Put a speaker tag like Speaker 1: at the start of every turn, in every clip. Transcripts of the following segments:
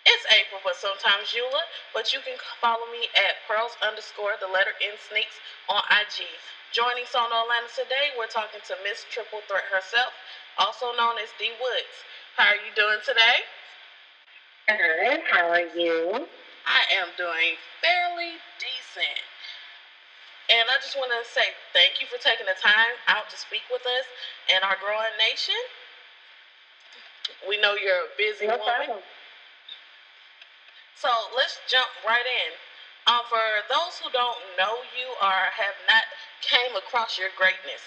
Speaker 1: It's April, but sometimes Eula. But you can follow me at pearls underscore the letter N sneaks on IG. Joining Sono Atlanta today, we're talking to Miss Triple Threat herself, also known as D.Woods. How are you doing today?
Speaker 2: Good. How are you?
Speaker 1: I am doing fairly decent. And I just want to say thank you for taking the time out to speak with us and our growing nation. We know you're a busy
Speaker 2: No
Speaker 1: woman.
Speaker 2: problem.
Speaker 1: So let's jump right in. For those who don't know you or have not came across your greatness,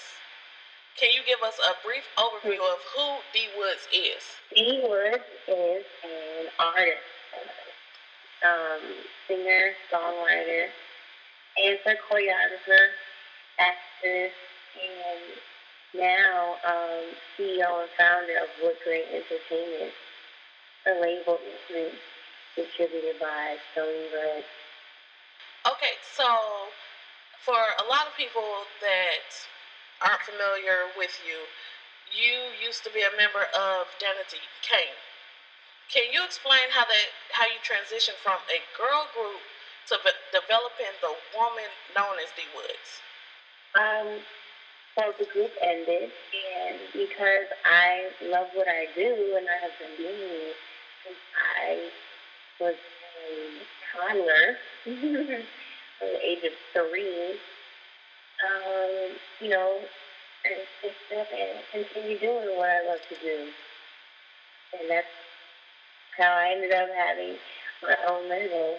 Speaker 1: can you give us a brief overview of who D. Woods is?
Speaker 2: D.Woods is an artist, singer, songwriter, dancer, choreographer, actress, and now CEO and founder of Wood Great Entertainment, a label distributed by Sono.
Speaker 1: Okay, so for a lot of people that aren't familiar with you, you used to be a member of Danity Kane. Can you explain how you transitioned from a girl group to developing the woman known as D. Woods?
Speaker 2: So the group ended, and because I love what I do, and I have been doing it since I was a toddler, from the age of 3, you know, and picked up and continue doing what I love to do. And that's how I ended up having my own label.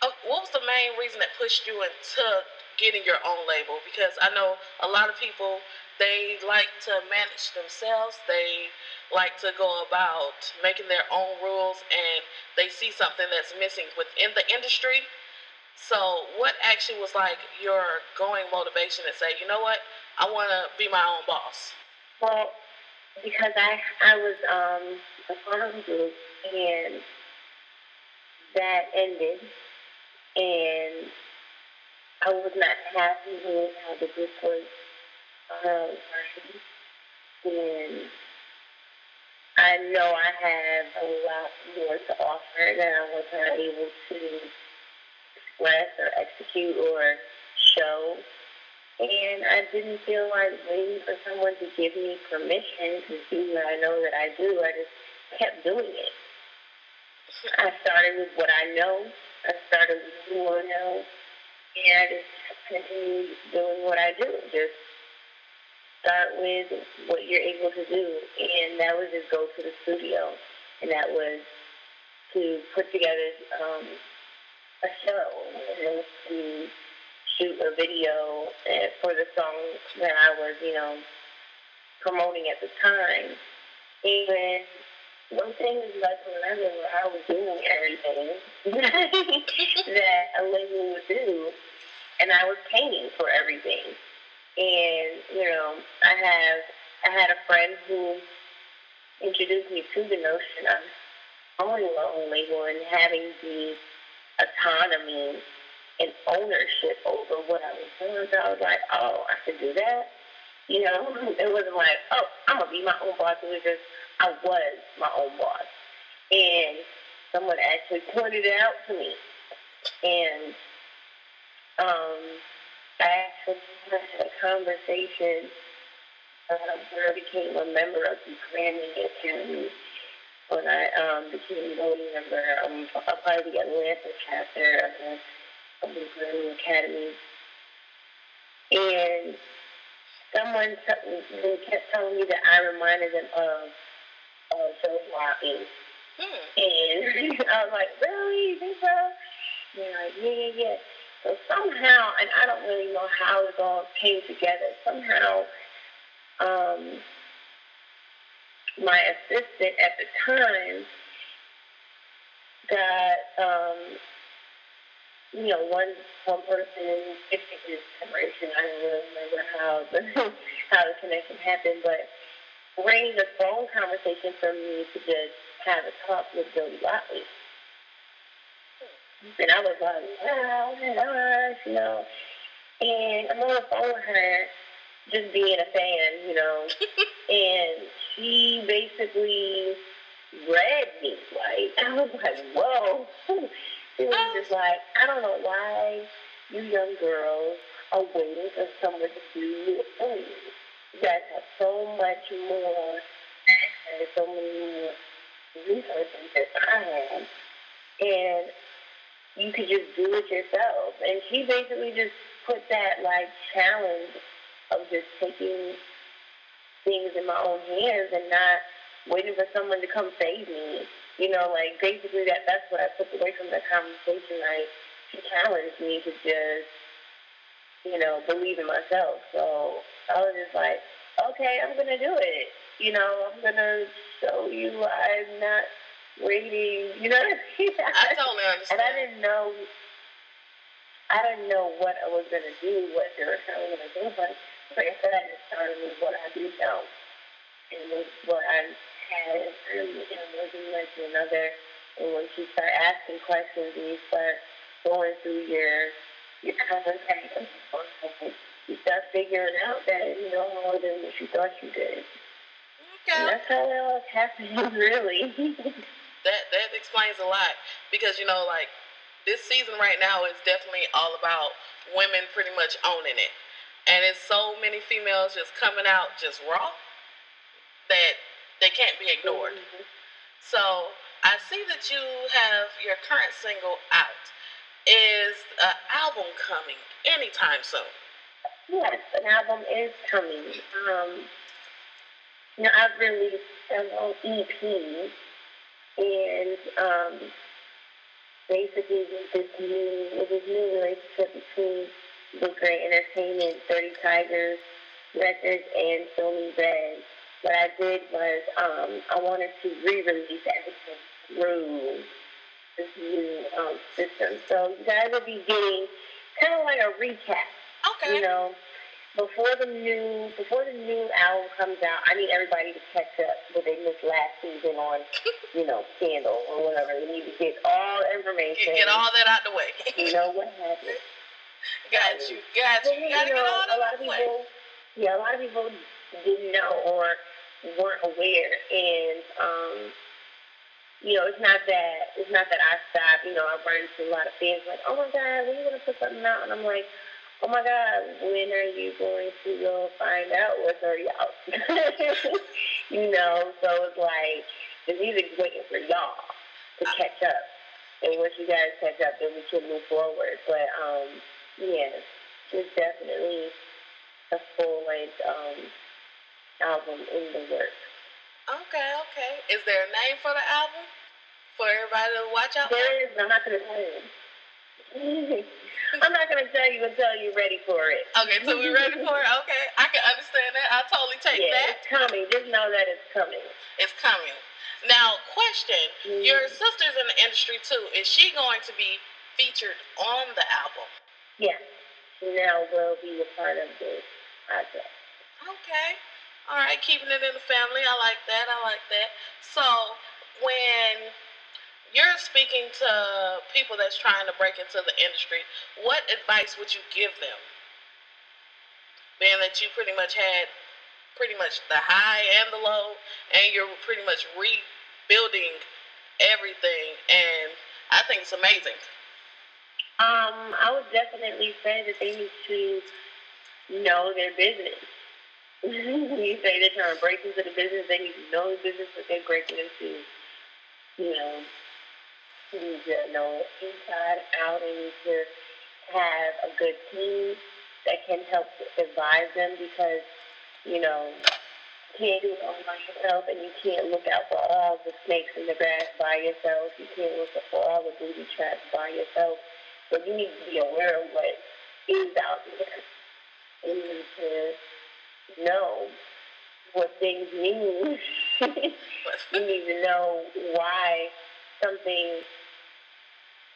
Speaker 1: What was the main reason that pushed you into getting your own label? Because I know a lot of people, they like to manage themselves. They like to go about making their own rules, and they see something that's missing within the industry. So what actually was like your going motivation to say, you know what, I want to be my own boss?
Speaker 2: Well, because I was a part of a group, and that ended, and I was not happy with how the group was working, and I know I have a lot more to offer that I was not able to express or execute or show. And I didn't feel like waiting for someone to give me permission to do what I know that I do. I just kept doing it. I started with what I know. I started with who I know. And I just continued doing what I do. Just start with what you're able to do. And that was just go to the studio. And that was to put together a show. And it was to shoot a video for the song that I was, promoting at the time. And one thing is like remember where I was doing everything that a label would do, and I was paying for everything. And I had a friend who introduced me to the notion of owning my own label and having the autonomy and ownership over what I was doing. So I was like, oh, I can do that. It wasn't like, oh, I'm going to be my own boss. It was just, I was my own boss. And someone actually pointed it out to me. And I actually had a conversation where I became a member of the Grammy Academy. When I became a voting member, a part of the Atlanta chapter of the Grammy Academy. And someone kept telling me that I reminded them of Joe Watley. And I was like, really? You think so? And they're like, yeah. So somehow, and I don't really know how it all came together, somehow my assistant at the time got, one person gifted his separation. I don't really remember how the connection happened, but arranged a phone conversation for me to just have a talk with Jody Watley. And I was like, wow, my gosh, And I'm on the phone with her, just being a fan, and she basically read me. Like, I was like, whoa. She was just like, I don't know why you young girls are waiting for someone to do it for you. You guys have so much more access, so many more resources that I have. And you could just do it yourself. And she basically just put that, like, challenge of just taking things in my own hands and not waiting for someone to come save me. Like, basically that's what I took away from the conversation. Like, she challenged me to just, believe in myself. So I was just like, okay, I'm going to do it. I'm going to show you I'm not waiting. You know what I mean?
Speaker 1: I totally understand.
Speaker 2: And I didn't know what I was going to do, what direction I was going to do, but like I said, I just started with what I do know. And with what I had working with another. And when you start asking questions and you start going through your conversations, you start figuring out that you know more than what you thought you did.
Speaker 1: Okay.
Speaker 2: And that's how it all happened, really.
Speaker 1: That explains a lot because like this season right now is definitely all about women pretty much owning it, and it's so many females just coming out just raw that they can't be ignored. Mm-hmm. So I see that you have your current single out. Is an album coming anytime soon?
Speaker 2: Yes, an album is coming. I've released several EPs, and basically with this new relationship between Big Great Entertainment, 30 Tigers Records, and Sony Red. What I did was I wanted to re-release everything through this new system. So you guys will be getting kind of like a recap.
Speaker 1: Okay.
Speaker 2: Before the new album comes out, I need everybody to catch up what they missed last season on, Scandal or whatever. They need to get all the information.
Speaker 1: Get all that out the way.
Speaker 2: You know what happened.
Speaker 1: Got you. You gotta get all that out the way.
Speaker 2: Yeah, a lot of people didn't know or weren't aware, and it's not that I stopped. I run into a lot of fans like, oh my God, when are you gonna put something out? And I'm like, oh my God, when are you going to go find out what's already out? So it's like the music's waiting for y'all to catch up, and once you guys catch up, then we can move forward. But yeah, it's definitely a full-length album in the works.
Speaker 1: Okay. Is there a name for the album for everybody to watch out for?
Speaker 2: There is. I'm not going to tell you. I'm not going to tell you until you're ready for it.
Speaker 1: Okay, so we're ready for it? Okay, I can understand that. I'll totally take that.
Speaker 2: It's coming. Just know that it's coming.
Speaker 1: It's coming. Now, question. Your sister's in the industry, too. Is she going to be featured on the album?
Speaker 2: Yeah. She now will be a part of this project.
Speaker 1: Okay. All right, keeping it in the family. I like that. So, when you're speaking to people that's trying to break into the industry, what advice would you give them? Being that you pretty much had the high and the low, and you're pretty much rebuilding everything, and I think it's amazing.
Speaker 2: I would definitely say that they need to know their business. You say they're trying to break into the business, they need to know the business that they're breaking into. You need to know inside out, and need to have a good team that can help advise them, because you can't do it all by yourself, and you can't look out for all the snakes in the grass by yourself. You can't look out for all the booby traps by yourself. But you need to be aware of what is out there. You need to know what things mean. You need to know why something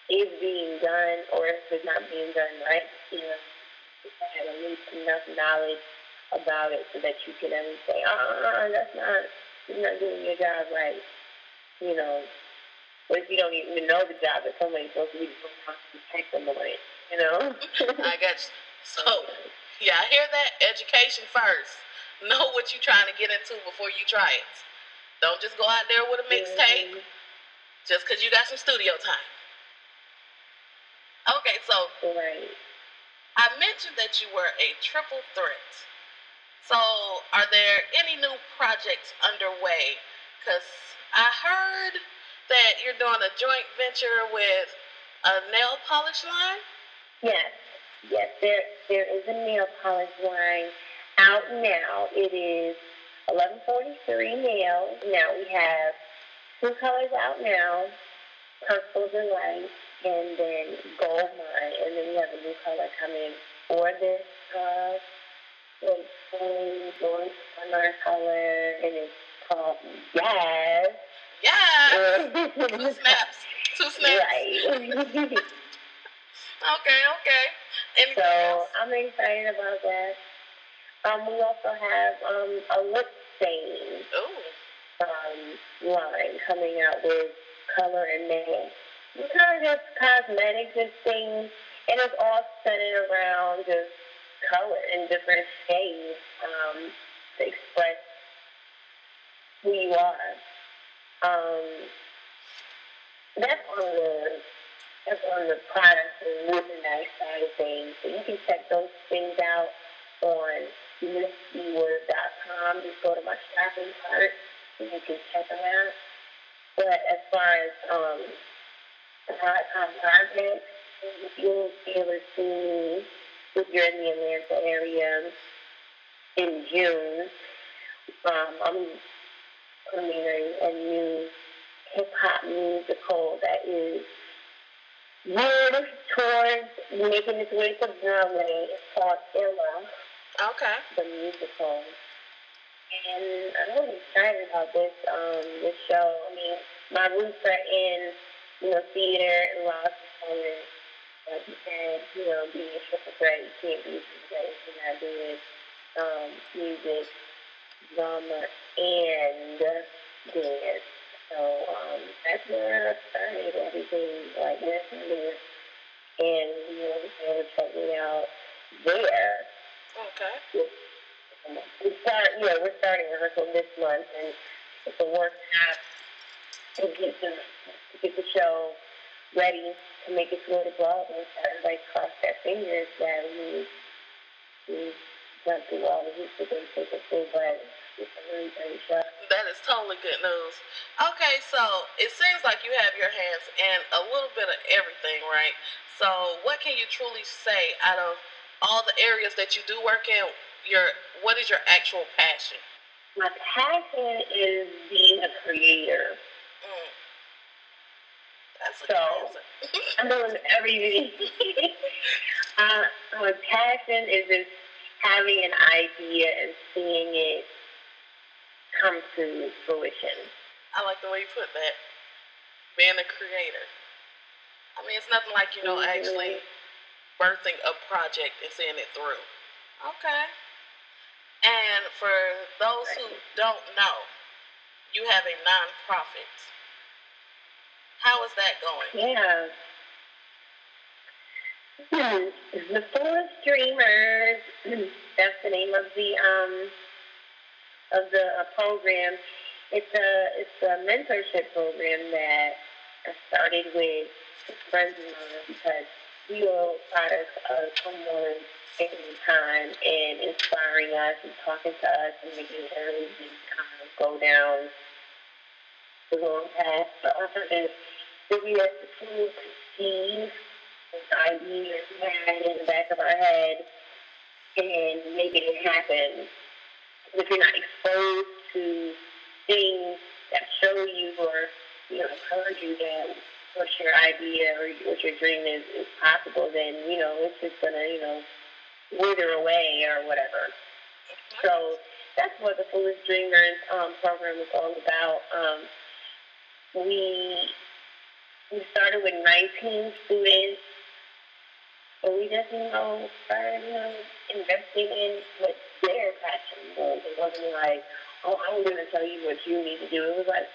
Speaker 2: is being done, or if it's not being done right. Have at least enough knowledge about it so that you can at least say, you're not doing your job right. What if you don't even know the job that somebody's supposed to be doing to protect them on it,
Speaker 1: I got you. So, Yeah, I hear that. Education first. Know what you're trying to get into before you try it. Don't just go out there with a mixtape just because you got some studio time. Okay, so
Speaker 2: Right.
Speaker 1: I mentioned that you were a triple threat. So, are there any new projects underway? Because I heard that you're doing a joint venture with a nail polish line.
Speaker 2: Yes. Yes, there is a nail polish line out now. It is 1143 nails. Now we have two colors out now, purples and white, and then gold mine, and then we have a new color coming for this going summer color, and it's called Yes.
Speaker 1: Yeah. Two snaps. Two snaps.
Speaker 2: Right.
Speaker 1: Okay. Anything
Speaker 2: So
Speaker 1: else?
Speaker 2: I'm excited about that. We also have a lip stain line coming out with color and nail. It's kind of just cosmetics and things, and it's all centered around just color in different shades to express who you are. That's on the product and merchandise side of things. So you can check those things out on D.Woods.com. Just go to my shopping cart and you can check them out. But as far as projects, you'll be able to see me if you're in the Atlanta area in June. I'm premiering a new hip-hop musical that is geared towards making its way to Broadway. It's called Illa.
Speaker 1: Okay.
Speaker 2: The musical. And I'm really excited about this show. I mean, my roots are in, theater and live performance. Like you said, being a triple threat, you can't be a triple threat if you're not doing music, drama, and dance. So that's where I started everything like this and this. And be able to check me out there.
Speaker 1: Okay.
Speaker 2: We're starting rehearsal this month, and it's a workshop to get the show ready to make its way to Broadway. So everybody cross their fingers that we jump through all the hoops to get it through, but it's a really great show.
Speaker 1: That is totally good news. Okay, so it seems like you have your hands in a little bit of everything, right? So what can you truly say out of all the areas that you do work in? What is your actual passion?
Speaker 2: My passion is being a creator.
Speaker 1: That's
Speaker 2: so I'm doing everything. My passion is just having an idea and seeing it come to fruition.
Speaker 1: I like the way you put that. Being a creator. I mean, it's nothing like, actually birthing a project and seeing it through. Okay. And for those who don't know, you have a nonprofit. How is that going?
Speaker 2: Yeah. The Forest Dreamers. That's the name of the program. It's a mentorship program that I started with friends of mine because we were products of someone taking time and inspiring us and talking to us and making sure we can kind of go down the wrong path. But also that we have to see ideas we had in the back of our head and making it happen. If you're not exposed to things that show you or encourage you that what your idea or what your dream is possible, then it's just gonna wither away or whatever. So that's what the Foolish Dreamers program is all about. We started with 19 students. And we just, started, investing in what their passion was. It wasn't like, oh, I'm going to tell you what you need to do. It was like,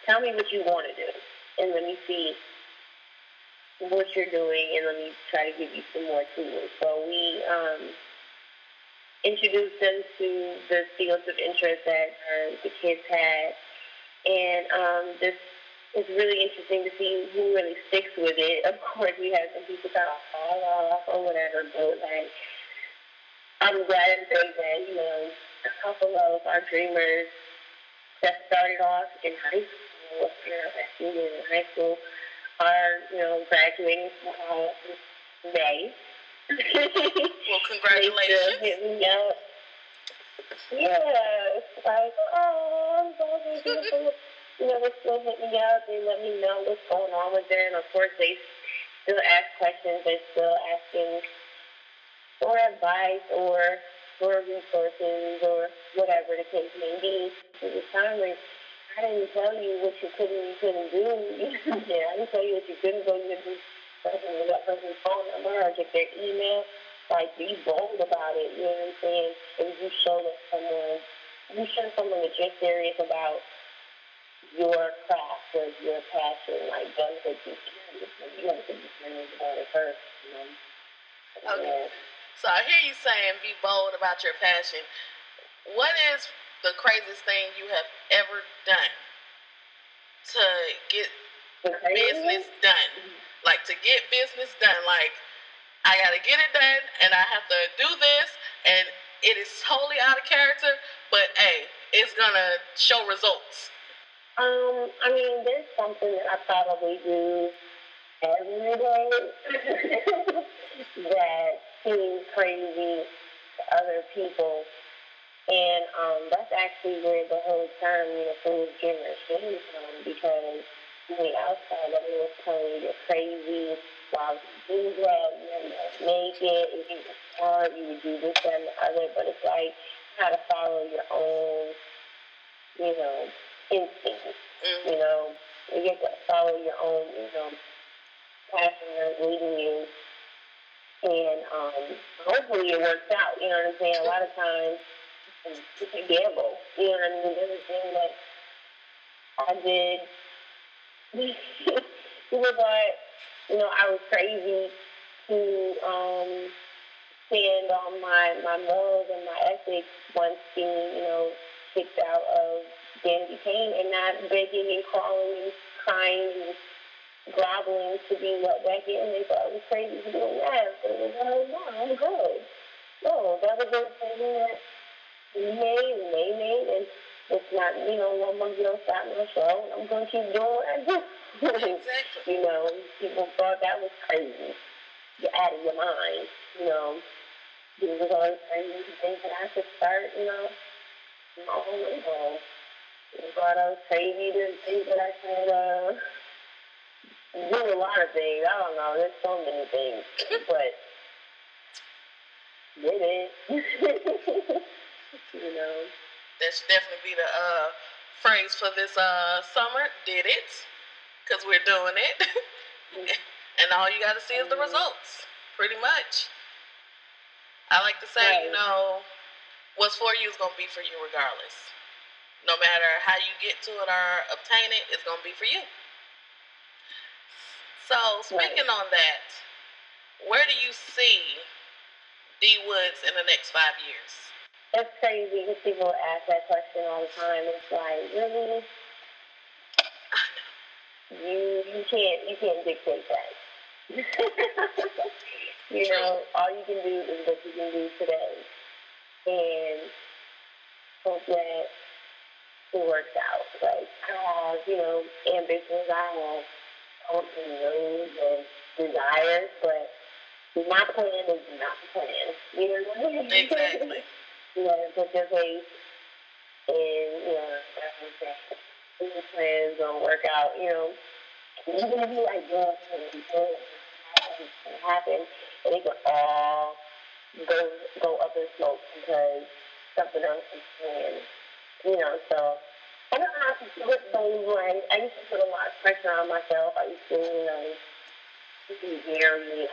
Speaker 2: tell me what you want to do. And let me see what you're doing, and let me try to give you some more tools. So we introduce them to the fields of interest that the kids had. And this it's really interesting to see who really sticks with it. Of course, we have some people that fall off or whatever, but like, I'm glad to say that, a couple of our dreamers that started off in high school, seniors in high school, are, graduating from May.
Speaker 1: Well, congratulations.
Speaker 2: They still hit me up. Yeah, it's like, oh, I'm so beautiful. They still hit me up. They let me know what's going on with them. Of course, they still ask questions. They're still asking for advice or for resources or whatever the case may be. At the time, like, I didn't tell you what you couldn't do. I didn't tell you what you couldn't go to do. That person's phone number or get their email. Like, be bold about it. You know what I'm saying? And you show someone that you're serious about your craft or your passion. Like, don't take you serious. You have to be serious about it first.
Speaker 1: Okay. So I hear you saying be bold about your passion. What is the craziest thing you have ever done to get business done? Like, to get business done. Like, I got to get it done, and I have to do this, and it is totally out of character, but, hey, it's going to show results.
Speaker 2: I mean, there's something that I probably do every day that seems crazy to other people. And that's actually where the whole term, food dreamer came from, because on the outside, everyone was telling you you're crazy, why would you do that, you never make it, if you were smart, you would do this, that, and the other, but it's like, you gotta follow your own, instincts, you get to follow your own, passion that's leading you, and hopefully it works out, you know what I'm saying? A lot of times, it's a gamble, you know what I mean? There's a thing that I did, people thought, I was crazy to stand on my morals and my ethics once being, kicked out of Danity Kane and not begging and crawling and crying and groveling to be let back in. They thought I was crazy for doing that. But it was like, no, I'm good. No, that was a decision that we made and they made, and it's not, one month don't stop my show. I'm going to keep doing what I do.
Speaker 1: Exactly.
Speaker 2: People thought that was crazy. You're out of your mind, It was always crazy to think that I could start, my own label. People thought I was crazy to think that I could do a lot of things. I don't know. There's so many things, but did it.
Speaker 1: That should definitely be the phrase for this summer. Did it? Because we're doing it. And all you got to see is the results, pretty much. I like to say, what's for you is going to be for you regardless. No matter how you get to it or obtain it, it's going to be for you. So, speaking on that, where do you see D.Woods in the next 5 years?
Speaker 2: It's crazy because people ask that question all the time. It's like, really? You can't dictate that. All you can do is what you can do today, and hope that it works out. Like, I have, ambitions, I have hopes and dreams and desires, but my plan is not the plan. You know what I mean?
Speaker 1: Exactly.
Speaker 2: Put your face and, that's what I'm saying. These plans don't work out, even if you like doing something can happen, and it can all go up in smoke because something else is planned. So I don't have to put those like I used to put a lot of pressure on myself. I used to, be very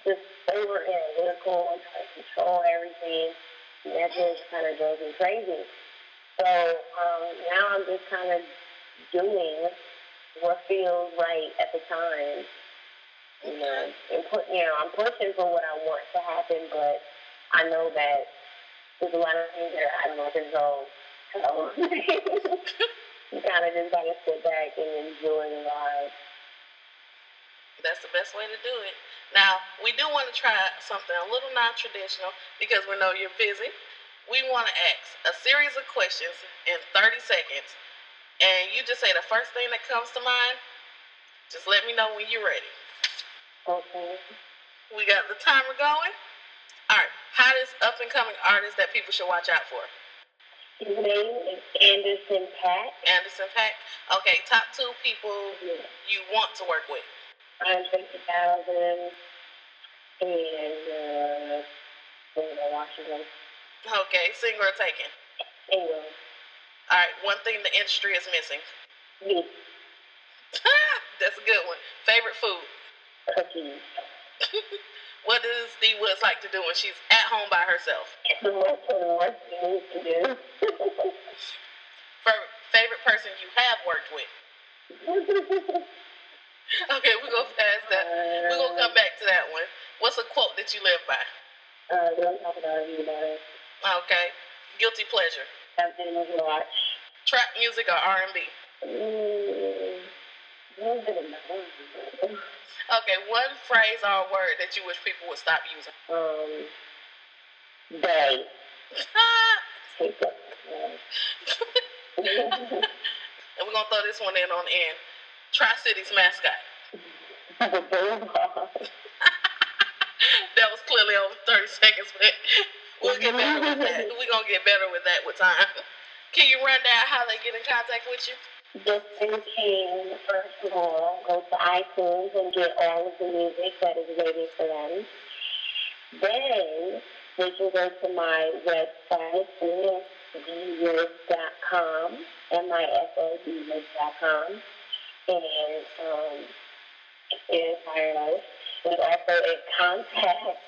Speaker 2: just over analytical and try to control everything. And that just kind of drove me crazy. So now I'm just kind of doing what feels right at the time. I'm pushing for what I want to happen, but I know that there's a lot of things that I don't control. So you kind of just gotta sit back and enjoy the ride.
Speaker 1: That's the best way to do it. Now, we do want to try something a little non-traditional because we know you're busy. We want to ask a series of questions in 30 seconds, and you just say the first thing that comes to mind. Just let me know when you're ready.
Speaker 2: Okay.
Speaker 1: We got the timer going. All right. Hottest up-and-coming artist that people should watch out for?
Speaker 2: His name is Anderson .Paak.
Speaker 1: Anderson .Paak. Okay. Top 2 people you want to work with?
Speaker 2: Andre 2000 and Washington.
Speaker 1: Okay. Single or taken?
Speaker 2: Single.
Speaker 1: All right. One thing the industry is missing?
Speaker 2: Me.
Speaker 1: That's a good one. Favorite food?
Speaker 2: Cookies.
Speaker 1: What does D.Woods like to do when she's at home by herself?
Speaker 2: The worst thing to do.
Speaker 1: Favorite person you have worked with? Okay, we're going to pass that. We're going to come back to that one. What's a quote that you live by?
Speaker 2: Don't talk about it about it.
Speaker 1: Okay. Guilty pleasure?
Speaker 2: Something to watch.
Speaker 1: Trap music or R&B? Okay, one phrase or a word that you wish people would stop using?
Speaker 2: They.
Speaker 1: And we're going to throw this one in on the end. Tri-City's mascot? That was clearly over 30 seconds, but we'll get better with that. We're going to get better with that with time. Can you run down how they get in contact with you?
Speaker 2: Just can, first of all, go to iTunes and get all of the music that is waiting for them. Then they can go to my website, D.Woods.com, MISODwoods.com, and it's hired. There's also a contact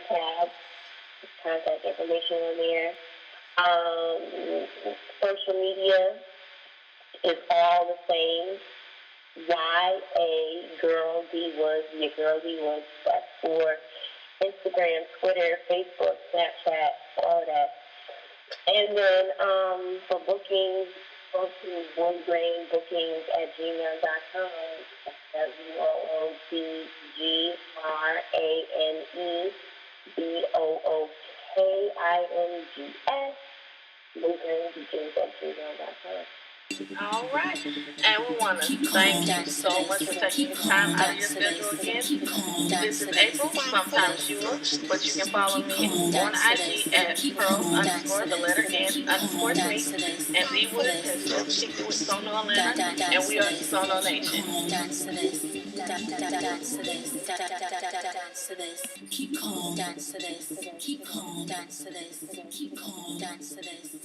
Speaker 2: tab, contact information on there. Social media is all the same. Girl D.Woods, your girl D.Woods. That's for Instagram, Twitter, Facebook, Snapchat, all of that. And then for bookings, go to woodgrainbookings@gmail.com. WOODGRANEBOOKINGS. woodgrainbookings@gmail.com.
Speaker 1: All right. And we want to thank you so much for taking the time out of your schedule again. This is April, sometimes Shula, but you can follow me on IG at Pearl_the letter N_me. And D.Woods has just kicked it with Sono Atlanta, and we are Sono Nation.
Speaker 3: Dance to this. Dance to this. Keep calm. Dance to this. Keep calm. Dance to this. Keep calm. Dance to this.